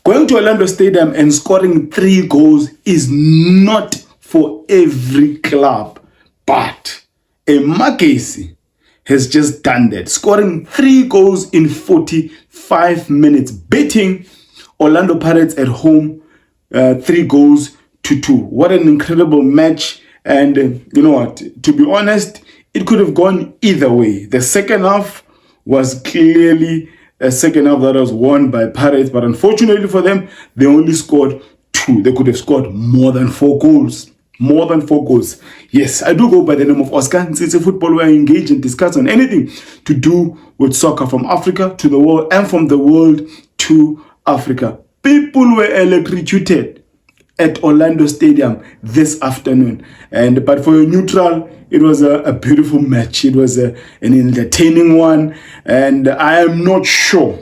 Going to Orlando Stadium and scoring 3 goals is not for every club, but a Magesi has just done that, scoring 3 goals in 45 minutes, beating Orlando Pirates at home 3 goals to 2. What an incredible match. And you know what, to be honest, it could have gone either way. The second half was clearly a second half that was won by Pirates, but unfortunately for them, they only scored 2. They could have scored more than 4 goals. More than 4 goals. Yes, I do go by the name of Oscar. It's a football where I engage and discuss on anything to do with soccer, from Africa to the world and from the world to Africa. People were electrocuted at Orlando Stadium this afternoon. But for a neutral, it was a beautiful match. It was an entertaining one. And I'm not sure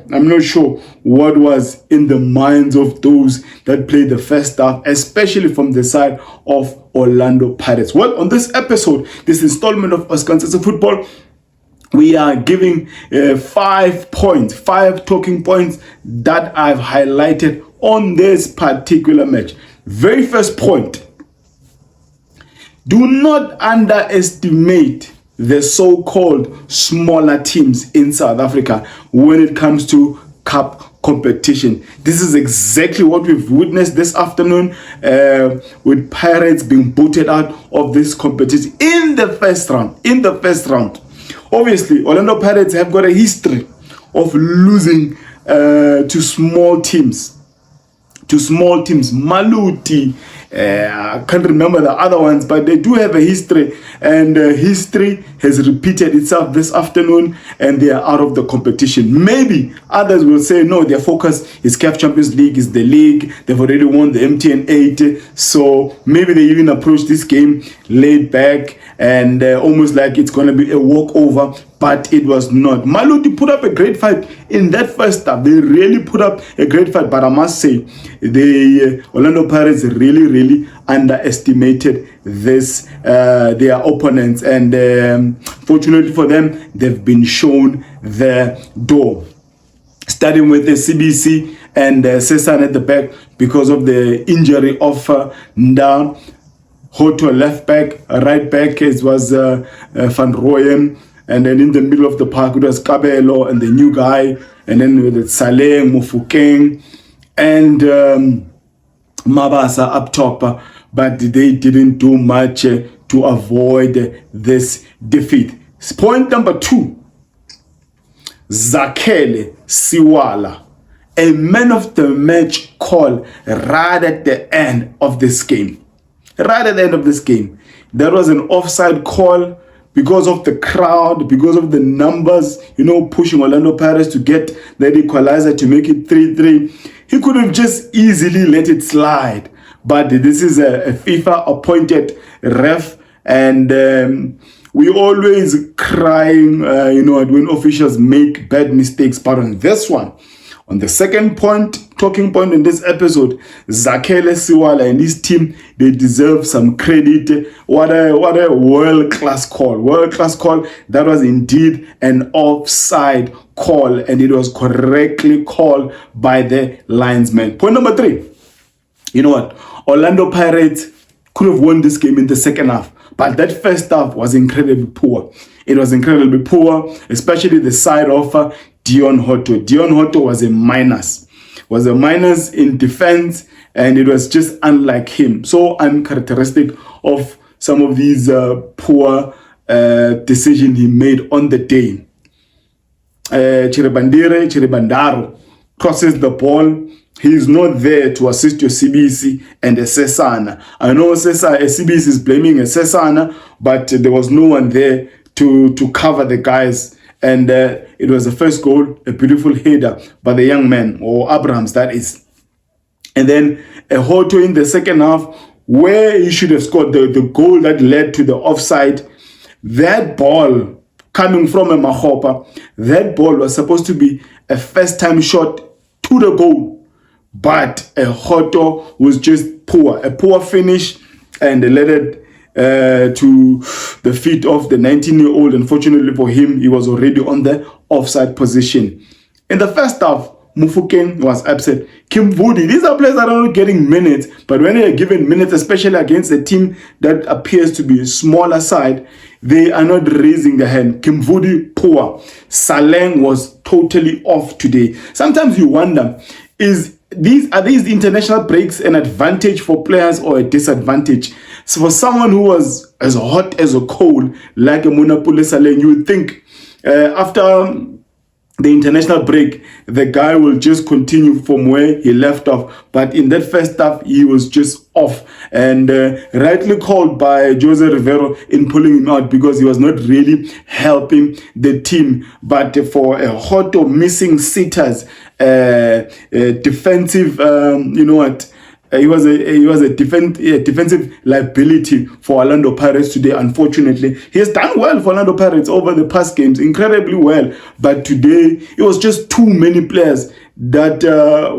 what was in the minds of those that played the first half, especially from the side of Orlando Pirates. Well, on this episode, this installment of Oscar Football, we are giving 5 points, 5 talking points that I've highlighted on this particular match. Very first point: do not underestimate the so-called smaller teams in South Africa when it comes to cup competition. This is exactly what we've witnessed this afternoon, with Pirates being booted out of this competition in the first round. Obviously, Orlando Pirates have got a history of losing to small teams. Maluti, I can't remember the other ones, but they do have a history, and history has repeated itself this afternoon, and they are out of the competition. Maybe others will say no, their focus is CAF Champions League, is the league. They've already won the MTN 8, so maybe they even approach this game laid back and almost like it's going to be a walkover. But it was not. Maluti put up a great fight in that first half. They really put up a great fight. But I must say, the Orlando Pirates really underestimated their opponents. And fortunately for them, they've been shown the door. Starting with the CBC and Sesan at the back because of the injury of Nda. Hoto left back, right back it was Van Rooyen. And then in the middle of the park, it was Kabelo and the new guy. And then with Saleh, Mufukeng, and Mabasa up top. But they didn't do much to avoid this defeat. Point number 2. Zakhele Siwala, a man of the match call right at the end of this game. There was an offside call because of the crowd, because of the numbers, pushing Orlando Pirates to get that equalizer to make it 3-3. He could have just easily let it slide. But this is a FIFA-appointed ref, and we always crying, when officials make bad mistakes. But on this one, on the second talking point in this episode, Zakhele Siwala and his team, they deserve some credit. What a world-class call. That was indeed an offside call, and it was correctly called by the linesman. Point number 3. You know what? Orlando Pirates could have won this game in the second half, but that first half was incredibly poor. It was incredibly poor, especially the side of Dion Hoto. Dion Hoto was a minus in defense, and it was just unlike him. So uncharacteristic of some of these poor decisions he made on the day. Chiribandaro crosses the ball. He is not there to assist your CBC and Sesana. I know CBC is blaming Sesana, but there was no one there to cover the guys. And it was the first goal, a beautiful header by the young man, or Abrahams, that is. And then a Hoto in the second half, where he should have scored the goal that led to the offside. That ball coming from a Mahopa, that ball was supposed to be a first-time shot to the goal. But a Hoto was just poor, a poor finish, and led it to the feet of the 19-year-old. Unfortunately for him, he was already on the offside position. In the first half, Mufokeng was absent. Kimvudi, these are players that are not getting minutes, but when they are given minutes, especially against a team that appears to be a smaller side, they are not raising their hand. Kimvudi, poor. Saleng was totally off today. Sometimes you wonder, are these international breaks an advantage for players or a disadvantage? So for someone who was as hot as a coal, like a Munapule Saleng, you would think after the international break, the guy will just continue from where he left off. But in that first half, he was just off. And rightly called by Jose Rivero in pulling him out because he was not really helping the team. But for a hot or missing sitters, defensive, he was a defensive liability for Orlando Pirates today. Unfortunately, he has done well for Orlando Pirates over the past games, incredibly well. But today, it was just too many players that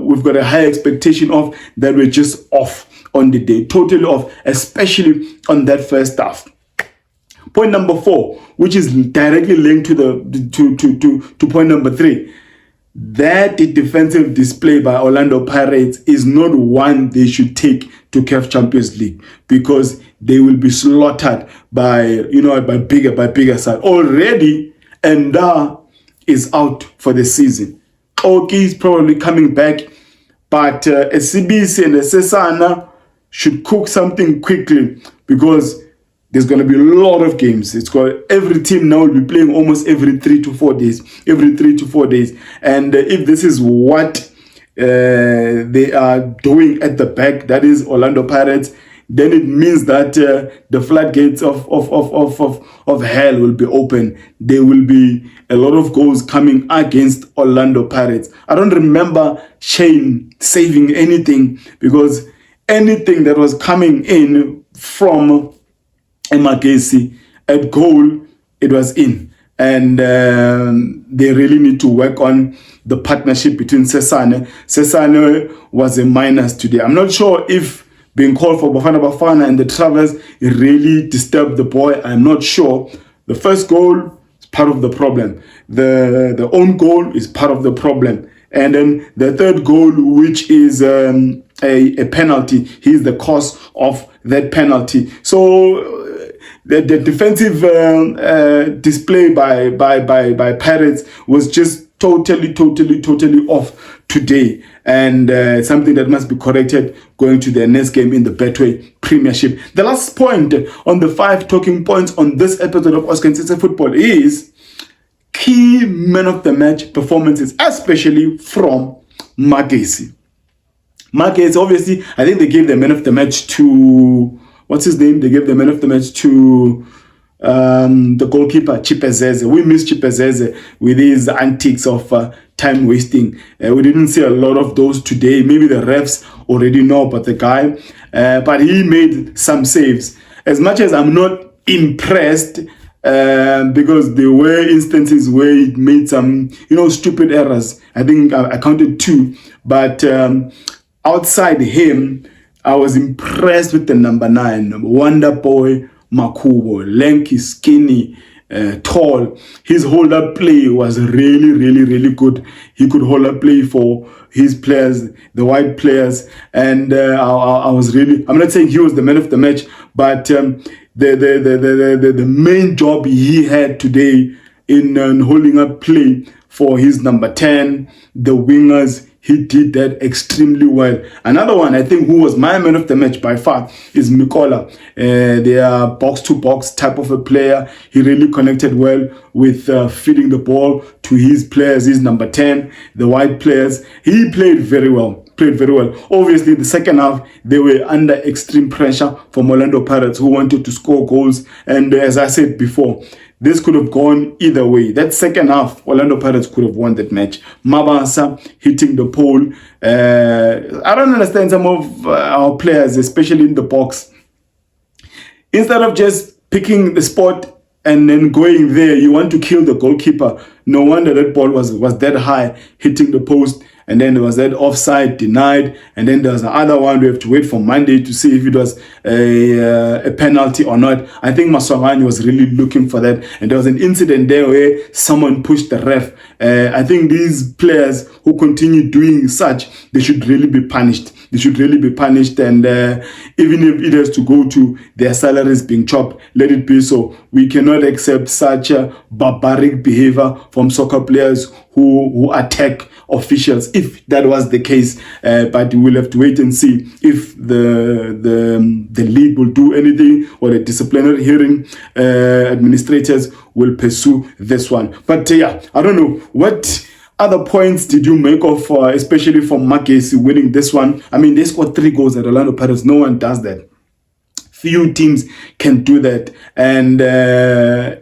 we've got a high expectation of that were just off on the day, totally off, especially on that first half. Point number 4, which is directly linked to point number 3. That defensive display by Orlando Pirates is not one they should take to CAF Champions League, because they will be slaughtered by bigger side. Already, Enda is out for the season. Oki is probably coming back, but SCBC and Sesana should cook something quickly, because there's going to be a lot of games. Every team now will be playing almost every 3 to 4 days. And if this is what they are doing at the back, that is Orlando Pirates, then it means that the floodgates of hell will be open. There will be a lot of goals coming against Orlando Pirates. I don't remember Shane saving anything, because anything that was coming in from Magesi at goal, it was in. And they really need to work on the partnership between Sesane. Sesane was a minus today. I'm not sure if being called for Bafana and the Travers really disturbed the boy. I'm not sure. The first goal is part of the problem. The own goal is part of the problem. And then the third goal, which is a penalty, he's the cause of that penalty. So the defensive display by Pirates was just totally off today, and something that must be corrected going to their next game in the Betway Premiership. The last point on the 5 talking points on this episode of Oscar Nsitse Football is key man of the match performances, especially from Magesi. Magesi, obviously, I think they gave the man of the match to, what's his name? They gave the man of the match to the goalkeeper, Chipezeze. We miss Chipezeze with his antics of time wasting. We didn't see a lot of those today. Maybe the refs already know about the guy, but he made some saves. As much as I'm not impressed, because there were instances where he made some, stupid errors. I think I counted 2, but outside him, I was impressed with the number 9, Wonder Boy Makubo, lanky, skinny, tall. His hold-up play was really good. He could hold up play for his players, the white players, and I was really, I'm not saying he was the man of the match, but the main job he had today in holding up play for his number 10, the wingers, he did that extremely well. Another one, I think, who was my man of the match by far is Mikola. They are box-to-box type of a player. He really connected well with feeding the ball to his players, his number 10, the white players. He played very well. Obviously, the second half, they were under extreme pressure from Orlando Pirates, who wanted to score goals. And as I said before, this could have gone either way. That second half, Orlando Pirates could have won that match. Mabasa hitting the pole. I don't understand some of our players, especially in the box. Instead of just picking the spot and then going there, you want to kill the goalkeeper. No wonder that ball was that high, hitting the post. And then there was that offside denied. And then there was another one. We have to wait for Monday to see if it was a penalty or not. I think Maswangani was really looking for that. And there was an incident there where someone pushed the ref I think these players who continue doing such, they should really be punished. They should really be punished, and even if it has to go to their salaries being chopped, let it be so. We cannot accept such barbaric behavior from soccer players who attack officials, if that was the case. But we'll have to wait and see if the league will do anything, or the disciplinary hearing administrators will pursue this one. But yeah, I don't know what other points did you make of, especially for Magesi winning this one. I mean, they scored 3 goals at Orlando Pirates. No one does that. Few teams can do that, and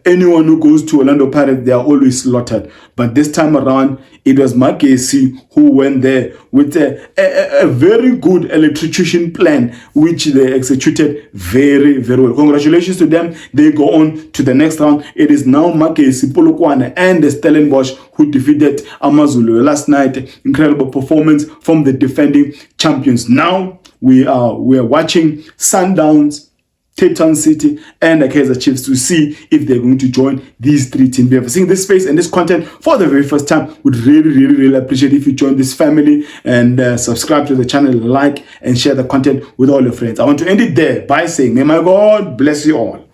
anyone who goes to Orlando Pirates, they are always slaughtered. But this time around, it was Magesi who went there with a very good electrocution plan, which they executed very, very well. Congratulations to them. They go on to the next round. It is now Magesi, Polokwane, and the Stellenbosch who defeated Amazulu last night. Incredible performance from the defending champions. Now we are watching Sundowns, Cape Town City, and the Kaizer Chiefs to see if they're going to join these 3 teams. We have seen this space and this content for the very first time. Would really appreciate if you join this family and subscribe to the channel, like and share the content with all your friends. I want to end it there by saying, may my God bless you all.